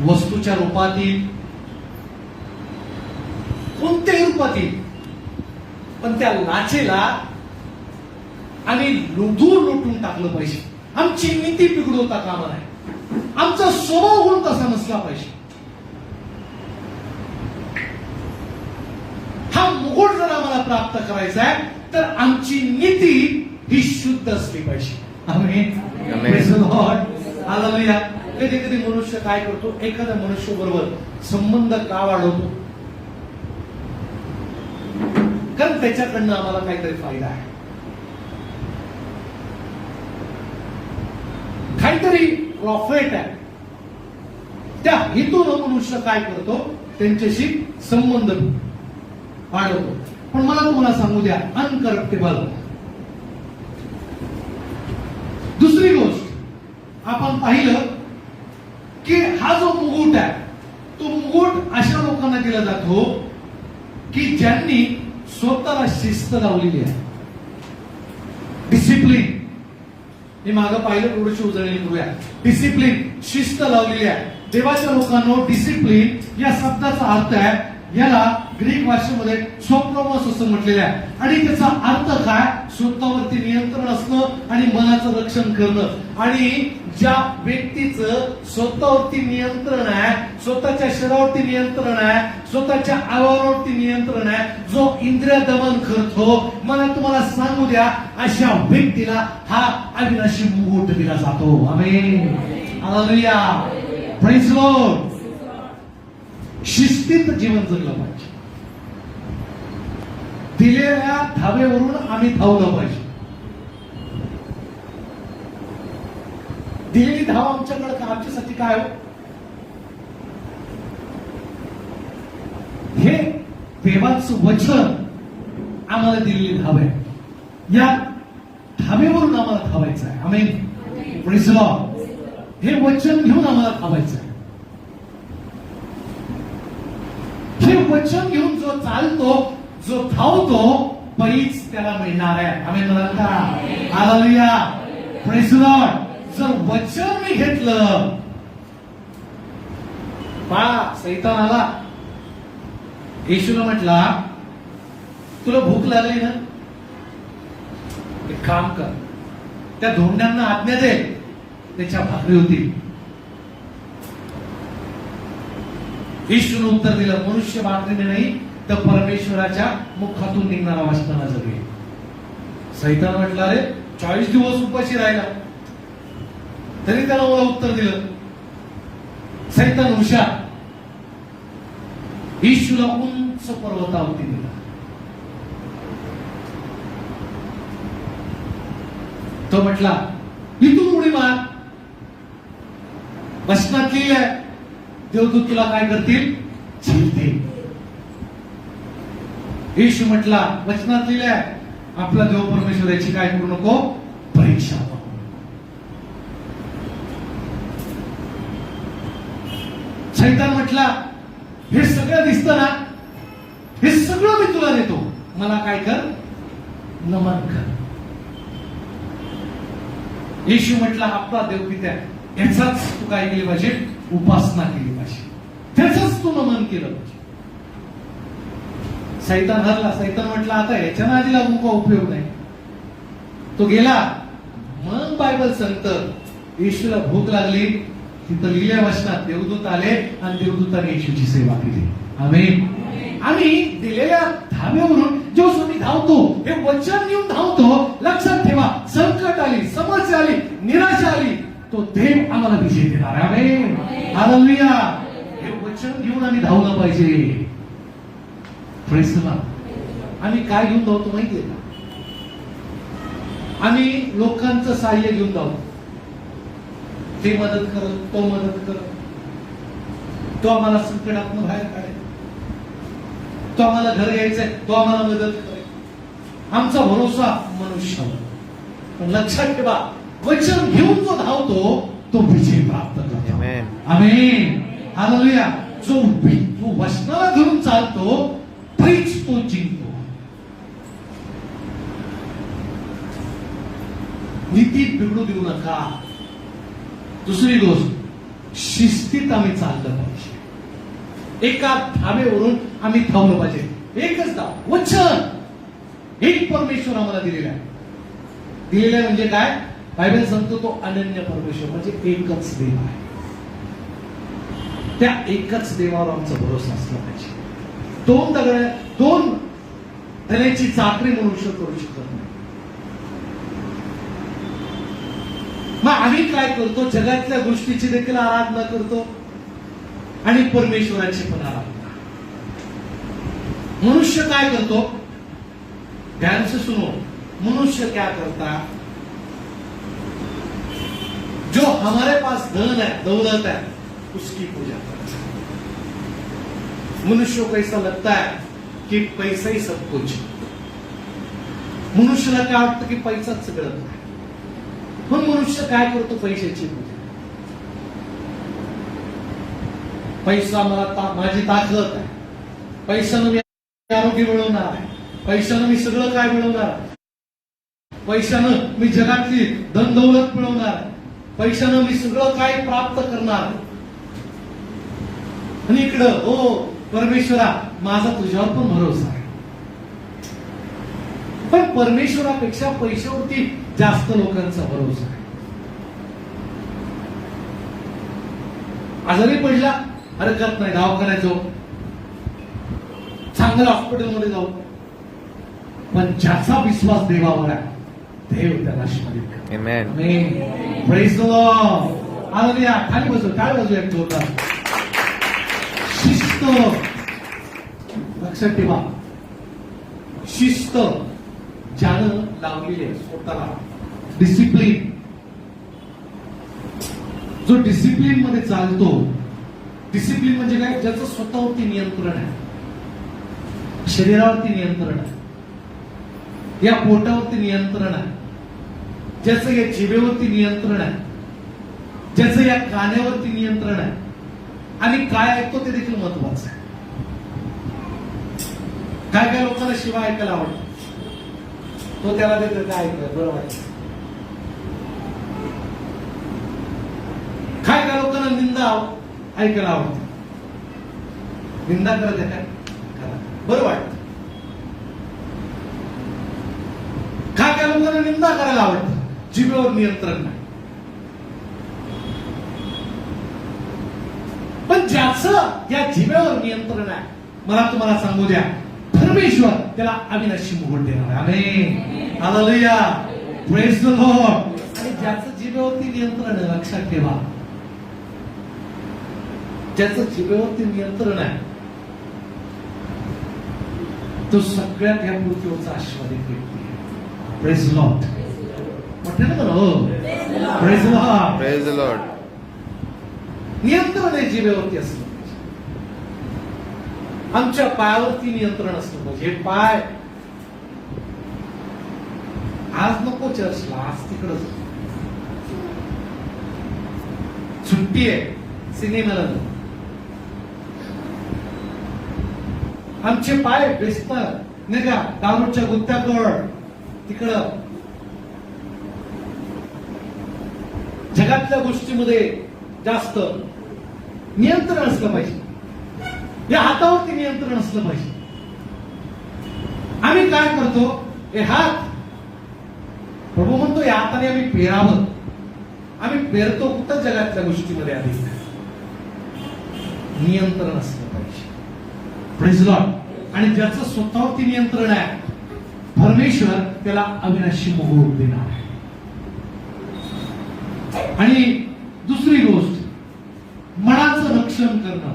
वस्तूच्या रूपात येईल, कोणत्याही रूपात येईल. पण त्या लाचेला आम्ही दूर लुटून टाकलं पाहिजे. आमची नीती बिघडवता कामा नये. आमचा स्वभाव गुण तसा नसला पाहिजे. हा मुकुट जर आम्हाला प्राप्त करायचा आहे तर आमची नीती ही शुद्ध असली पाहिजे. Amen. Praise the Lord. Hallelujah. कधी कधी मनुष्य काय करतो, एखाद्या मनुष्य बरोबर संबंध का वाढवतो, कारण त्याच्याकडनं आम्हाला काहीतरी फायदा आहे, काहीतरी प्रॉफिट आहे. त्या हेतून मनुष्य काय करतो, त्यांच्याशी संबंध वाढवतो. पण मला तुम्हाला सांगू द्या, अनकरप्टेबल. दुसरी गोष्ट आपण पाहिलं की हा जो मुकुट आहे, तो मुकुट अशा लोकांना दिला जातो की ज्यांनी स्वतःला शिस्त लावलेली आहे, डिसिप्लिन. हे मागं पाहिलं, थोडीशी उजळणी करूया. डिसिप्लिन, शिस्त लावलेली आहे. देवाच्या लोकांनो, डिसिप्लिन या शब्दाचा अर्थ आहे, याला ग्रीक भाषेमध्ये सोप्रोमोस असं म्हटलेलं आहे. आणि त्याचा अर्थ काय? स्वतःवरती नियंत्रण असणं आणि मनाचं रक्षण करणं. आणि ज्या व्यक्तीचं स्वतःवरती नियंत्रण आहे, स्वतःच्या शरीरावरती नियंत्रण आहे, स्वतःच्या आवारावरती नियंत्रण आहे, जो इंद्रिय दमन करतो, मला तुम्हाला सांगू द्या, अशा व्यक्तीला हा अविनाशी मुकुट दिला जातो. आमेन. हालेलुया. Praise Lord. शिस्तीत जीवन जगलं पाहिजे. दिलेल्या धावेवरून आम्ही धावलं पाहिजे. दिलेली धाव आमच्याकडे आमच्यासाठी काय हो? हे देवाचं वचन आम्हाला दिलेली धाव आहे. या धावेवरून आम्हाला धावायचं आहे. आमेन. Praise Lord. हे वचन घेऊन आम्हाला धावायचं आहे. हे वचन घेऊन जो चालतो, जो धावतो, पैच त्याला मिळणार आहे. आमेन म्हणा. हालेलुया. Praise Lord. जर वचन मी घेतलं, सैतान आला, येशूला म्हटला, तुला भूक लागली ना, एक काम कर, त्या धोंड्यांना आज्ञा दे, त्याच्या भाकरी होती. येशूने उत्तर दिलं, मनुष्य भाकरीने नाही तर परमेश्वराच्या मुखातून निघणारा वचनाला जगेल. सैतान म्हटला, अरे 40 दिवस उपाशी राहिला, तरी त्याला मला उत्तर दिलं. सैतान हुशार. येशूला उंच पर्वतावरती दिला. तो म्हटला, इथून उडी मार. वचनात लिहिलंय, देवदूत तुला काय करतील? झेलतील. येशू म्हटला, वचनात लिहिलंय, आपला देव परमेश्वर याची काय करू नको? परीक्षा. सैतान म्हटला, हे सगळं दिसतं ना, हे सगळं मी तुला देतो, मला काय कर? नमन कर. येशू म्हटला, आपला देव पिता, याचाच तू काय केली पाहिजे? उपासना केली पाहिजे, त्याचाच तू नमन केलं पाहिजे. सैतान हरला. सैतान म्हटला, आता याच्या नादी लागून का उपयोग नाही. तो गेला. मग बायबल सांगतं, येशूला भूक लागली, तिथं लिहिल्या वचनात देवदूत आले आणि देवदूताने येशूची सेवा केली. आमेन. आम्ही दिलेल्या धाव्यावरून जो मी धावतो, हे वचन घेऊन धावतो. लक्षात ठेवा, संकट आली, समस्या आली, निराशा आली, तो देव आम्हाला विजय देणार. आमेन. हालेलुया. हे वचन घेऊन आम्ही धावलं पाहिजे. Praise Lord. आम्ही काय घेऊन धावतो माहितीये का? आम्ही लोकांचं सहाय्य घेऊन धावतो. ते मदत करत, तो मदत करत, तो आम्हाला संकटातून बाहेर काढेल, तो आम्हाला घर यायचंय, तो आम्हाला मदत करेल. आमचा भरोसा मनुष्यावर. पण लक्षात ठेवा, वचन घेऊन जो धावतो तो विजय प्राप्त करतो. आमेन. हालेलुया. जो वचनाला धरून चालतो, तोच तो जिंकतो. नीतीत बिघडू देऊ नका. दुसरी गोष्ट, शिस्तीत आम्ही चाललं पाहिजे. एका धावेवरून आम्ही धावलं पाहिजे. एकच धाव, वचन. एक परमेश्वर आम्हाला दिलेला आहे. दिलेला आहे म्हणजे काय? बायबल सांगतो तो अनन्य परमेश्वर, म्हणजे एकच देव आहे. त्या एकच देवावर आमचा भरोसा असला पाहिजे. दोन धन्याची चाकरी मनुष्य करू शकत नाही. मग आम्ही काय करतो? जगातल्या गोष्टीची देखील आराधना करतो आणि परमेश्वराची पण आराधना. मनुष्य काय करतो? ध्यान से सुनो. मनुष्य क्या करता? जो हमारे पास धन है, दौलत है, उसकी पूजा करता है. मनुष्य को ऐसा लगता है कि पैसा ही सब कुछ. मनुष्याला काय वाटतं की पैसाच सगळं आहे. पण मनुष्य काय करतो? पैशाची पूजा. पैसा मला माझी ताकद आहे, पैशानं मी आरोग्य मिळवणार आहे, पैशानं मी सगळं काय मिळवणार, पैशानं मी जगातली धन दौलत मिळवणार, पैशानं मी सगळं काय प्राप्त करणार. आणि इकडं हो परमेश्वरा माझा तुझ्यावर पण भरोसा आहे. पण परमेश्वरापेक्षा पैशावरती जास्त लोकांचा भरोसा आहे. आजारी पडला हरकत नाही, दवाखान्यात जाऊ, चांगल्या हॉस्पिटलमध्ये जाऊ, पण ज्याचा विश्वास देवावर आहे देव त्याला आशीर्वादित करतो. Amen. Amen. Praise the Lord. Hallelujah. खाली बसू, काय बसू एक जोरदार. शिस्त लक्षात ठेवा, शिस्त ज्यानं लावलेली आहे स्वतःला, डिसिप्लिन, जो डिसिप्लिन मध्ये चालतो. डिसिप्लिन म्हणजे काय? ज्याचं स्वतःवरती नियंत्रण आहे, शरीरावरती नियंत्रण आहे, या पोटावरती नियंत्रण आहे, ज्याचं या जिभेवरती नियंत्रण आहे, ज्याचं या कानावरती नियंत्रण आहे, आणि काय ऐकतो ते देखील महत्वाचं आहे. काय काय लोकांना शिवाय ऐकायला आवडतं, तो त्याला देतो काय ऐकलं बरं वाटतं. काय काय लोकांना निंदा ऐकायला आवडतं, निंदा करत आहे काय करा बरं वाटतं. काय काय लोकांना निंदा करायला आवडतं, जिभेवर नियंत्रण नाही. पण ज्याचं या जिभेवर नियंत्रण आहे, मला तुम्हाला सांगू द्या, परमेश्वर त्याला अविनाशी मुकुट देणार आहे. आमेन. हालेलुया. Praise the Lord. आणि ज्याचं जिभेवरती नियंत्रण आहे, लक्षात ठेवा, ज्याचं जिभेवरती नियंत्रण आहे तो सगळ्यात या पृथ्वीवरचा आशीर्वादित व्यक्ती आहे. Praise Lord. मोठ्याने म्हणा praise Lord. Praise the Lord. नियंत्रण आहे जिभेवरती असलं पाहिजे. आमच्या पायावरती नियंत्रण असलं पाहिजे. हे पाय आज नको चर्चला, आज तिकडं सुट्टी आहे, सिनेमाला जाऊ. आमचे पाय बेसतात नाही का दारूच्या गुत्त्याकड, तिकडं जगातल्या गोष्टीमध्ये जास्त नियंत्रण असलं पाहिजे. या हातावरती नियंत्रण असलं पाहिजे. आम्ही काय करतो, हे हात प्रभू म्हणतो या हाताने आम्ही पेरावं. आम्ही पेरतो कुठं? जगातल्या गोष्टीमध्ये अधिक नियंत्रण असलं पाहिजे. Praise Lord. आणि ज्याचं स्वतःवरती नियंत्रण आहे, परमेश्वर त्याला अविनाशी मुकुट देणार आहे. आणि दुसरी गोष्ट, मनाचं रक्षण करणं.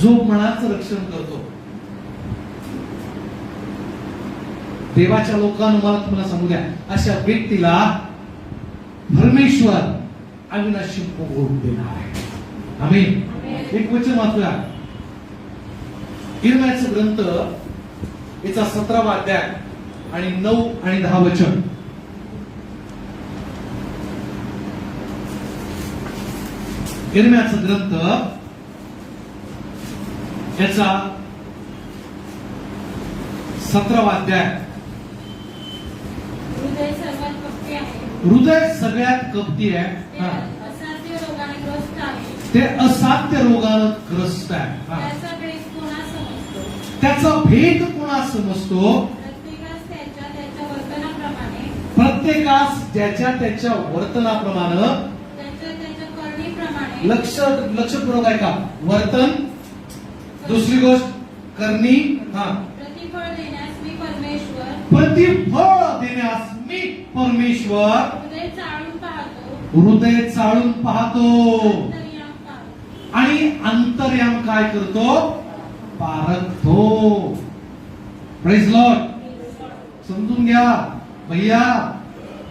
जो मनाचं रक्षण करतो, देवाच्या लोकांना मला तुम्हाला सांगू द्या, अशा व्यक्तीला परमेश्वर अविनाशी मुकुट देणार आहे. आमेन. एक वचन वाचूया, इर्मियाचा ग्रंथ याचा 17वा अध्याय आणि 9 आणि 10 वचन. इर्मियाचा ग्रंथ याचा 17वा अध्याय. हृदय सगळ्यात कपटी आहे, ते असाध्य रोगानं ग्रस्त आहे. त्याचा भेद कोणा समजतो? प्रत्येकास ज्याच्या त्याच्या वर्तनाप्रमाणे. लक्षपूर्वक आहे का? वर्तन, दुसरी गोष्ट करणी. प्रतिफळ देण्यास मी परमेश्वर हृदय चाळून पाहतो आणि अंतर्याम काय करतो? पारखतो. Praise Lord. समजून घ्या भैया,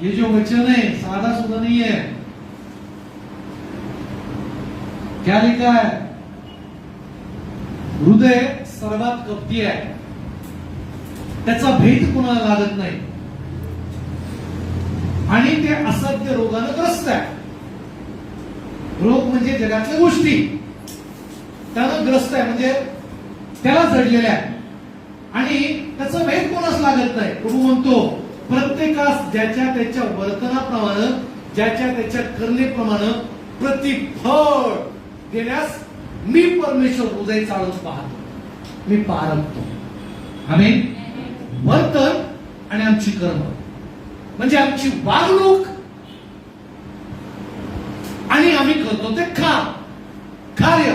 ये जो वचन है साधा सुधा नहीं है. क्या लिखा है? हृदय सर्वात कपटी आहे, त्याचा भेद कोणाला लागत नाही आणि ते असाध्य रोगानं ग्रस्त आहे. रोग म्हणजे जगातल्या गोष्टी त्यानं ग्रस्त आहे, म्हणजे त्याला जडलेल्या आहे आणि त्याचा भेद कोणास लागत नाही. प्रभू म्हणतो प्रत्येकास ज्याच्या त्याच्या वर्तनाप्रमाणे, ज्याच्या त्याच्या करणेप्रमाणे प्रतिफळ देण्यास मी परमेश्वर हृदय चाळून पाहतो, मी पारखतो. आमेन. वर्तन आणि आमची कर्म म्हणजे आमची वागणूक आणि आम्ही करतो ते कार्य.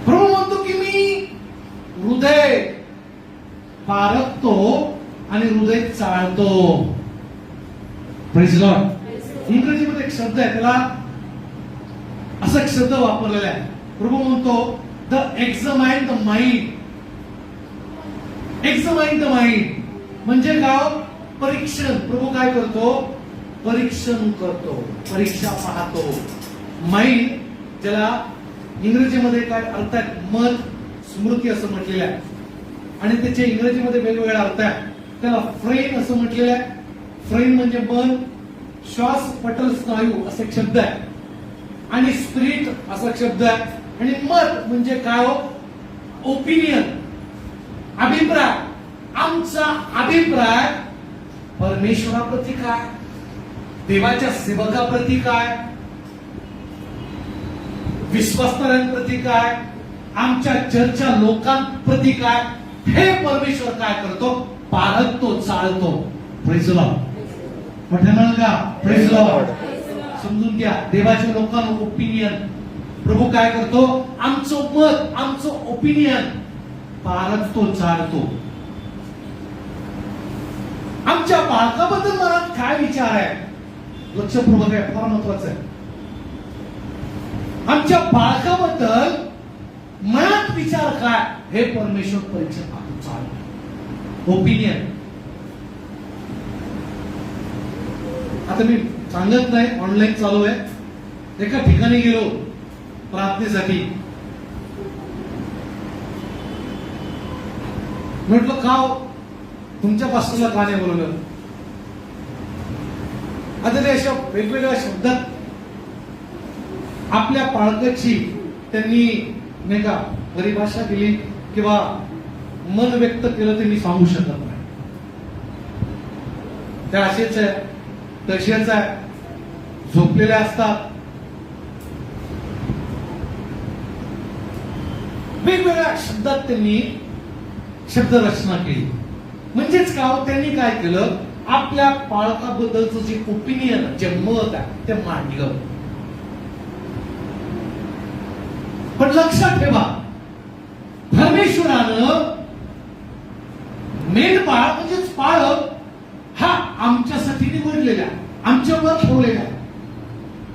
प्रभू म्हणतो की मी हृदय पारखतो आणि हृदय चाळतो. Praise Lord. इंग्रजीमध्ये एक शब्द आहे, त्याला असा एक शब्द वापरलेला आहे. प्रभू म्हणतो the examine the mind. Examine the mind म्हणजे काय? परीक्षण. प्रभू काय करतो? परीक्षण करतो, परीक्षा पाहतो. माइंड ज्याला इंग्रजीमध्ये काय अर्थ आहे? मन, स्मृती असं म्हटलेलं आहे. आणि त्याचे इंग्रजीमध्ये वेगवेगळा अर्थ आहे. त्याला फ्रेन असं म्हटलेलं आहे. फ्रेन म्हणजे मन, श्वास पटल स्नायू असा एक शब्द आहे. आणि स्पिरिट असा शब्द आहे. आणि मत म्हणजे काय? ओपिनियन, अभिप्राय. आमचा अभिप्राय परमेश्वराप्रती काय, देवाच्या सेवकाप्रती काय, विश्वासणाऱ्यांप्रती काय, आमच्या चर्चा लोकांप्रती काय, हे परमेश्वर काय करतो? पाहतो, चालतो. Praise Lord. मोठ्या म्हणाल का? Praise Lord. समजून घ्या, देवाच्या लोकांना ओपिनियन. प्रभू काय करतो? आमचं मत, आमचं ओपिनियन पारखतो, चालतो. आमच्या बाळकाबद्दल मनात काय विचार आहे? लक्षपूर्वक आहे, फार महत्वाचं आहे. आमच्या बाळकाबद्दल मनात विचार काय, हे परमेश्वर परीक्षा पाहतो, चालतो. ओपिनियन. आता मी सांगत नाही, ऑनलाईन चालू आहे. एका ठिकाणी गेलो प्रार्थनेसाठी. म्हटलं का तुमच्या पास्टरला का नाही बोलवलं? आता ते अशा वेगवेगळ्या शब्दात आपल्या पाळकाची त्यांनी नाही का परिभाषा केली किंवा मन व्यक्त केलं ते मी सांगू शकत नाही. त्या असेच आहे, तसेच आहे, झोपलेल्या असतात. वेगवेगळ्या शब्दात त्यांनी शब्दरचना केली. म्हणजेच काय? त्यांनी काय केलं? आपल्या पाळकाबद्दलचं जे ओपिनियन, जे मत आहे ते मांडलं. पण लक्षात ठेवा, परमेश्वरानं मेंढपाळ म्हणजेच पाळक हा आमच्यासाठी निवडलेला, आमच्यावर ठेवलेला.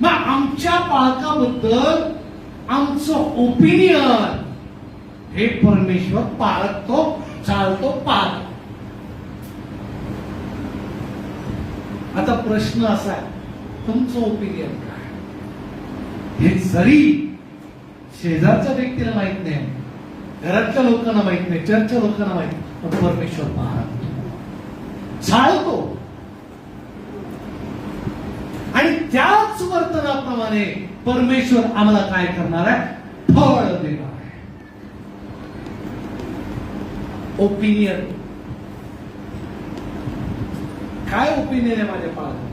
मग आमच्या पाळकाबद्दल आमचं ओपिनियन हे परमेश्वर पाळतो, चालतो, पाळतो. आता प्रश्न असा आहे, तुमचं ओपिनियन काय? हे जरी शेजारच्या व्यक्तीला माहित नाही, घरातल्या लोकांना माहित नाही, चर्चच्या लोकांना माहित नाही, पण परमेश्वर पाहतो, चालतो. आणि त्याच वर्तनाप्रमाणे परमेश्वर आम्हाला काय करणार आहे? फळ देणार आहे. ओपिनियन काय? ओपिनियन आहे माझ्या पाळकाबद्दल,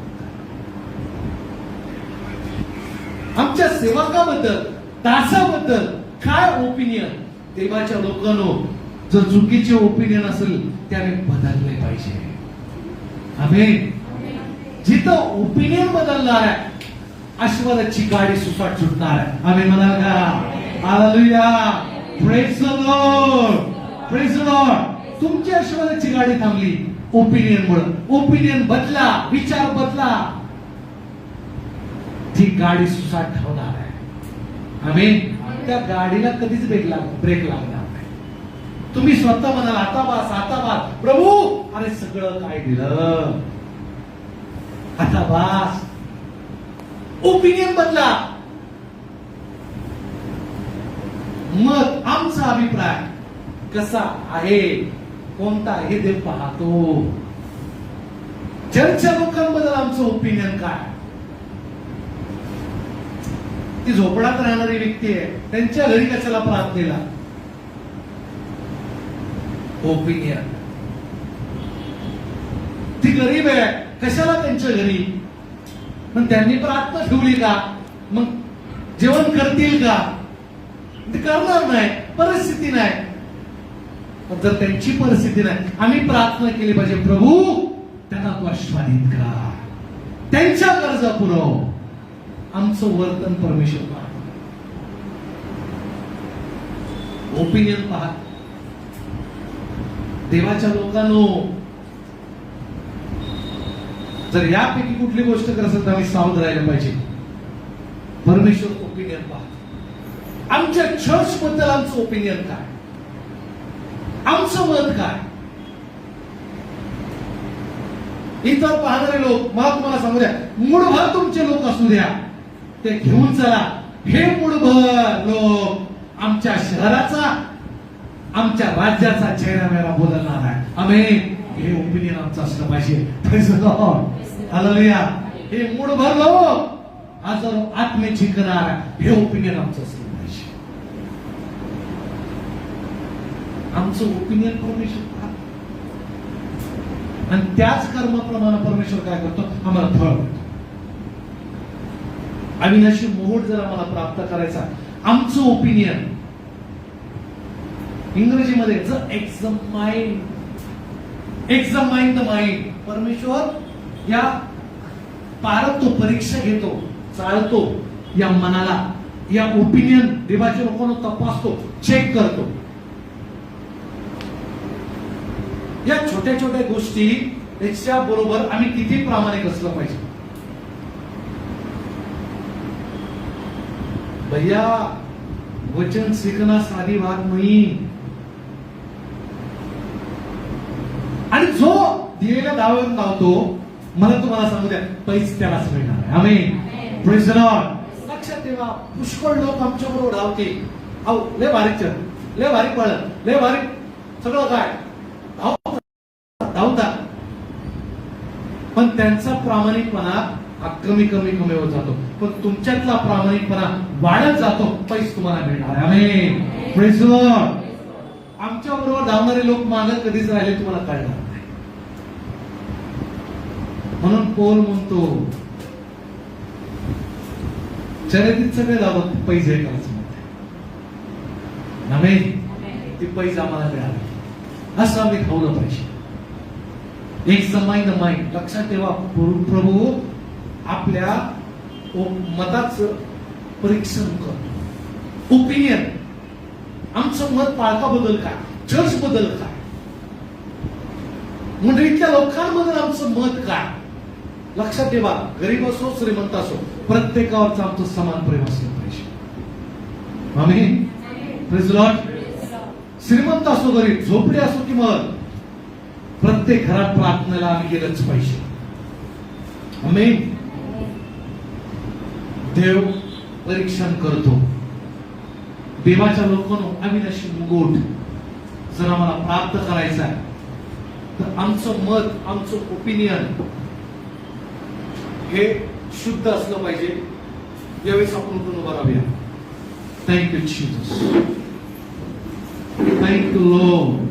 आमच्या सेवकाबद्दल, दासाबद्दल काय ओपिनियन? देवाच्या लोकांनो, जर चुकीचे ओपिनियन असेल त्याने बदलले पाहिजे. आमेन. जिथं ओपिनियन बदलणार आहे, आशीर्वादाची गाडी सुसाट सुटणार आहे. आमेन म्हणाल का? Hallelujah. Praise the Lord. Praise the Lord. तुमची आशीर्वादाची गाडी थांबली ओपिनियन मुळे. ओपिनियन बदला, विचार बदला, ती गाडी सुसाट ठेवणार आहे. आमेन. त्या गाडीला कधीच ब्रेक लागणार नाही. तुम्ही स्वतः म्हणाल आता बास, आता बास. प्रभू अरे सगळं काय दिलं, आता बास. ओपिनियन बदला. मत, आमचा अभिप्राय कसा आहे, कोणता आहे, देव पाहतो. चर्चच्या लोकांबद्दल आमचं ओपिनियन काय? ती झोपडात राहणारी व्यक्ती आहे, त्यांच्या घरी कशाला प्रार्थनेला? ओपिनियन. ती गरीब आहे, कशाला त्यांच्या घरी? पण त्यांनी प्रार्थना ठेवली का? मग जेवण करतील का? ते करणार नाही, परिस्थिती नाही. पण जर त्यांची परिस्थिती नाही, आम्ही प्रार्थना केली पाहिजे, प्रभू त्यांना तू आशीर्वादित कर, त्यांच्या गरजा पुरव. आमचं वर्तन परमेश्वर पाहतो. ओपिनियन पहा. देवाच्या लोकांनो, जर यापैकी कुठली गोष्ट करत असेल तर आम्ही सावध राहायला पाहिजे. परमेश्वर ओपिनियन पहा. आमच्या चर्च बद्दल आमचं ओपिनियन काय, आमचं मत काय. इतर पाहणारे लोक, मला तुम्हाला सांगू द्या, मुठभर तुमचे लोक असू द्या, ते घेऊन चला. हे मुठभर लोक आमच्या शहराचा, आमच्या राज्याचा चेहरा मेहरा बदलणार आहे. आमेन. हे ओपिनियन आमचं असलं पाहिजे. Praise the Lord. हालेलुया. हे मुठभर लोक हजारो आत्मे जिंकणार आहे, हे ओपिनियन आमचं असलं पाहिजे. आमचं ओपिनियन परमेश्वर पाहतो. आणि त्याच कर्माप्रमाणे परमेश्वर काय करतो, आम्हाला फळ देतो. अविनाशी मोहोट जर आम्हाला प्राप्त करायचा, आमचं ओपिनियन इंग्रजीमध्ये एक्झामाइन द माइंड. परमेश्वर या पारखतो, परीक्षा घेतो, चालतो या मनाला, या ओपिनियन देवाच्या लोकांना तपासतो, चेक करतो. या छोट्या छोट्या गोष्टी त्याच्या बरोबर आम्ही किती प्रामाणिक असलं पाहिजे. भैया वचन शिकणं साधी बात नाही. आणि जो दिलेल्या दाव्यावर लावतो, मला तुम्हाला सांगू द्या, पैसे त्यालाच मिळणार आहे. आमेन. Praise the Lord. लक्षात ठेवा, पुष्कळ लोक आमच्या बरोबर धावतील. अहो लय भारी चल, लय भारी पळत, लय भारी सगळं काय धावतात, पण त्यांचा प्रामाणिकपणा हा कमी होत जातो. पण तुमच्यातला प्रामाणिकपणा वाढत जातो, पैसे तुम्हाला मिळणार आहे. आमेन. Praise the Lord. आमच्या बरोबर धावणारे लोक मागे कधीच राहिले तुम्हाला कळणार नाही. म्हणून पौल म्हणतो, शर्यतीत सगळे धावत, पैसे करायचं म्हणते. आमेन. ते पैसे आम्हाला मिळाले, असं आम्ही धावलं पाहिजे. एक्झामाइन द माइंड. लक्षात ठेवा, प्रभू आपल्या मताचं परीक्षण करतो. ओपिनियन, आमचं मत पालकाबद्दल काय, चर्च बद्दल काय, मंडळीतल्या लोकांबद्दल आमचं मत काय. लक्षात ठेवा, गरीब असो श्रीमंत असो, प्रत्येकावरच आमचं समान प्रेम असलं पाहिजे. आमेन. Praise the Lord. श्रीमंत असो गरीब, झोपडी असो की मग, प्रत्येक घरात प्रार्थनेला आम्ही गेलंच पाहिजे. आमेन. देव परीक्षण करतो. देवाच्या लोकांनो, अविनाशी मुकुट जर आम्हाला प्राप्त करायचं आहे, तर आमचं मत, आमचं ओपिनियन हे शुद्ध असलं पाहिजे. यावेळेस आपण उठून उभा राहूया. Thank you Jesus. Thank you Lord.